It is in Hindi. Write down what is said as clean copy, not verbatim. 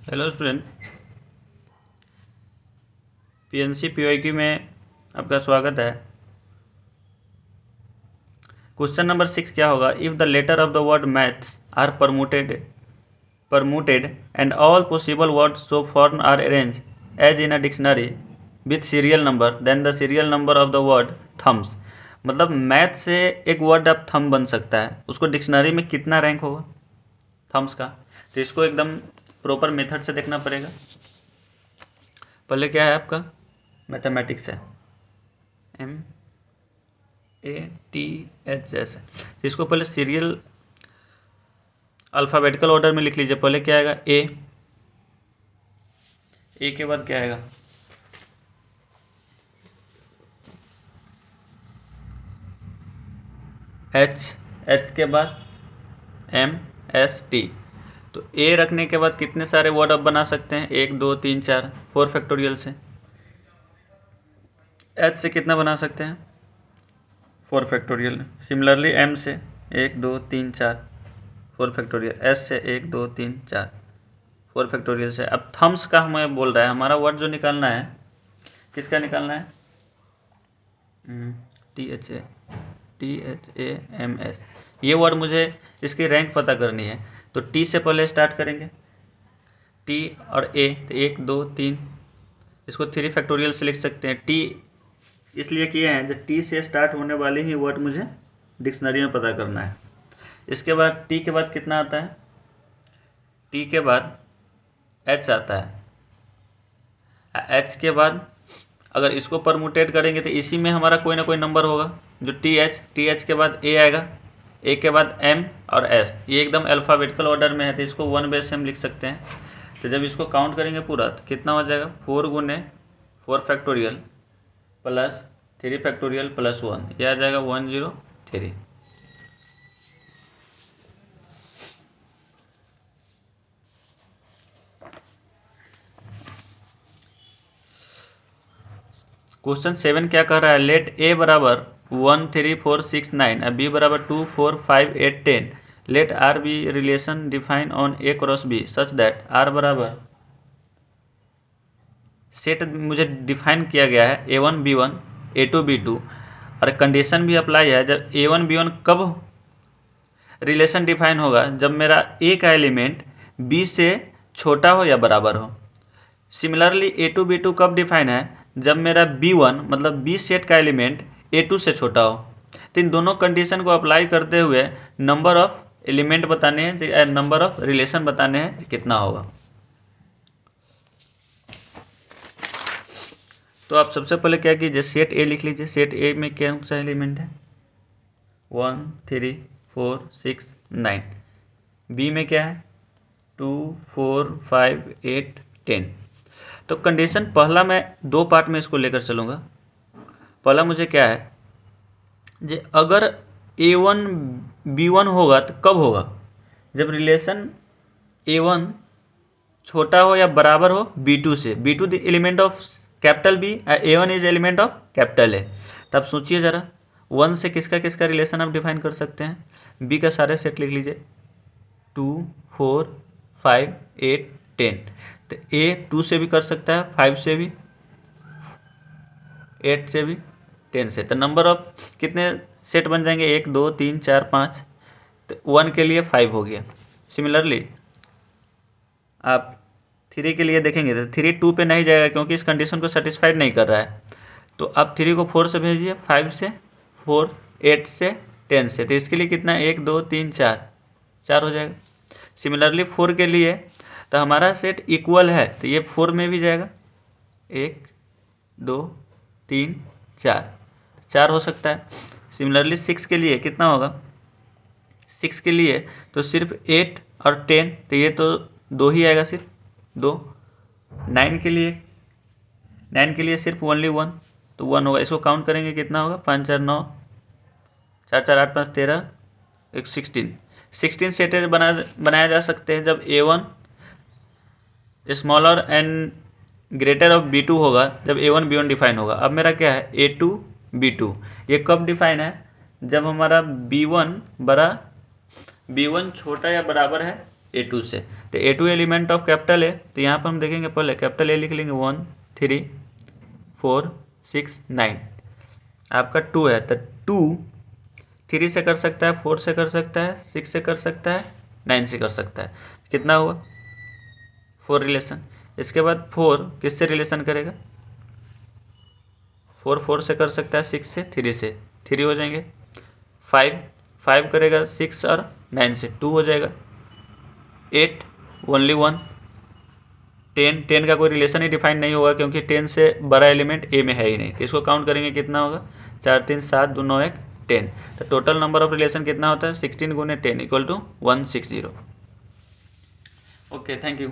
हेलो स्टूडेंट, पीएनसी पीवाईक्यू में आपका स्वागत है। क्वेश्चन नंबर 6 क्या होगा? If the letter of the word maths are permuted and all possible word so form are arrange as in a dictionary with serial number, then the serial number of the word thumbs. मतलब मैथ से एक वर्ड अब थम बन सकता है, उसको डिक्शनरी में कितना रैंक होगा थम्स का? तो इसको एकदम प्रॉपर मेथड से देखना पड़ेगा। पहले क्या है आपका मैथमेटिक्स है, MATHS है। तो इसको पहले सीरियल अल्फ़ाबेटिकल ऑर्डर में लिख लीजिए। पहले क्या आएगा? ए के बाद क्या आएगा? एच के बाद MST। तो ए रखने के बाद कितने सारे वर्ड अब बना सकते हैं? 1 2 3 4, 4 फैक्टोरियल से। एच से कितना बना सकते हैं? 4 फैक्टोरियल। सिमिलरली एम से 1 2 3 4, 4 फैक्टोरियल। एस से 1 2 3 4, 4 फैक्टोरियल से। अब थम्स का हमें बोल रहा है, हमारा वर्ड जो निकालना है किसका निकालना है? THAMS। ये वर्ड मुझे इसकी रैंक पता करनी है, तो टी से पहले स्टार्ट करेंगे। टी और ए, तो 1 2 3, इसको 3 फैक्टोरियल से लिख सकते हैं। टी इसलिए किए हैं जब टी से स्टार्ट होने वाले ही वर्ड मुझे डिक्शनरी में पता करना है। इसके बाद टी के बाद कितना आता है? टी के बाद एच आता है। एच के बाद अगर इसको परमुटेट करेंगे तो इसी में हमारा कोई ना कोई नंबर होगा, जो टी एच के बाद ए आएगा, ए के बाद एम और एस। ये एकदम अल्फ़ाबेटिकल ऑर्डर में है, तो इसको 1 बेस से हम लिख सकते हैं। तो जब इसको काउंट करेंगे पूरा तो कितना हो जाएगा? 4 गुने 4 फैक्टोरियल प्लस 3 फैक्टोरियल प्लस 1, यह आ जाएगा 103। क्वेश्चन 7 क्या कह रहा है? लेट ए बराबर 1 3 4 6 9 बी बराबर 2 4 5 8 10। Let R be relation define on A cross B such that R बराबर सेट मुझे डिफाइन किया गया है A1 B1 A2 B2, और कंडीशन भी अप्लाई है। जब A1 B1 कब रिलेशन डिफाइन होगा? जब मेरा ए का एलिमेंट बी से छोटा हो या बराबर हो। सिमिलरली A2 B2 कब डिफाइन है? जब मेरा B1 मतलब बी सेट का एलिमेंट A2 से छोटा हो। तो इन दोनों कंडीशन को अप्लाई करते हुए नंबर ऑफ एलिमेंट बताने हैं, नंबर ऑफ रिलेशन बताने हैं कितना होगा। तो आप सबसे पहले क्या कीजिए, सेट ए लिख लीजिए। सेट ए में कौन सा एलिमेंट है? 1 3 4 6 9। बी में क्या है? 2 4 5 8 10। तो कंडीशन पहला मैं 2 पार्ट में इसको लेकर चलूँगा। पहला मुझे क्या है, जे अगर A1 B1 होगा तो कब होगा? जब रिलेशन A1 छोटा हो या बराबर हो B2 से। B2 the element of capital B, A1 is element of capital A। तब सोचिए ज़रा, 1 से किसका किसका रिलेशन आप डिफाइन कर सकते हैं? B का सारे सेट लिख लीजिए, 2 4 5 8 10। तो A 2 से भी कर सकता है, 5 से भी, 8 से भी, 10 से। तो नंबर ऑफ कितने सेट बन जाएंगे? 1 2 3 4 5। तो 1 के लिए 5 हो गया। सिमिलरली आप 3 के लिए देखेंगे तो 3 2 पे नहीं जाएगा, क्योंकि इस कंडीशन को सेटिस्फाइड नहीं कर रहा है। तो आप 3 को 4 से भेजिए, 5 से, 4 8 से, 10 से। तो इसके लिए कितना? 1 2 3 4, 4 हो जाएगा। सिमिलरली 4 के लिए तो हमारा सेट इक्वल है, तो ये 4 में भी जाएगा। 1 2 3 4, 4 हो सकता है। सिमिलरली 6 के लिए कितना होगा? 6 के लिए तो सिर्फ 8 और 10, तो ये तो 2 ही आएगा, सिर्फ 2। 9 के लिए सिर्फ ओनली 1, तो 1 होगा। इसको काउंट करेंगे कितना होगा? 5 4 9, 4 4 8 5 13, 16 सेट बनाया जा सकते हैं जब A1 smaller and greater of B2 होगा, जब A1 B1 डिफाइन होगा। अब मेरा क्या है? A2 B2। ये कब डिफाइन है? जब हमारा B1 छोटा या बराबर है A2 से। तो A2 element of capital A, तो यहाँ पर हम देखेंगे पहले कैपिटल ए लिख लेंगे 1 3 4 6 9, आपका 2 है तो 2 3 से कर सकता है, 4 से कर सकता है, 6 से कर सकता है, 9 से कर सकता है। कितना हुआ 4 रिलेशन। इसके बाद 4 किससे रिलेशन करेगा, 4 से कर सकता है, 6 से, 3 से, 3 हो जाएंगे। 5 करेगा 6 और 9 से, 2 हो जाएगा। 8 ओनली 1। 10 का कोई रिलेशन ही डिफाइन नहीं होगा क्योंकि 10 से बड़ा एलिमेंट ए में है ही नहीं, तो इसको काउंट करेंगे कितना होगा 4 3 7 2 9 1 10। तो टोटल नंबर ऑफ रिलेशन कितना होता है 16 × 10 = 160। Okay, thank you.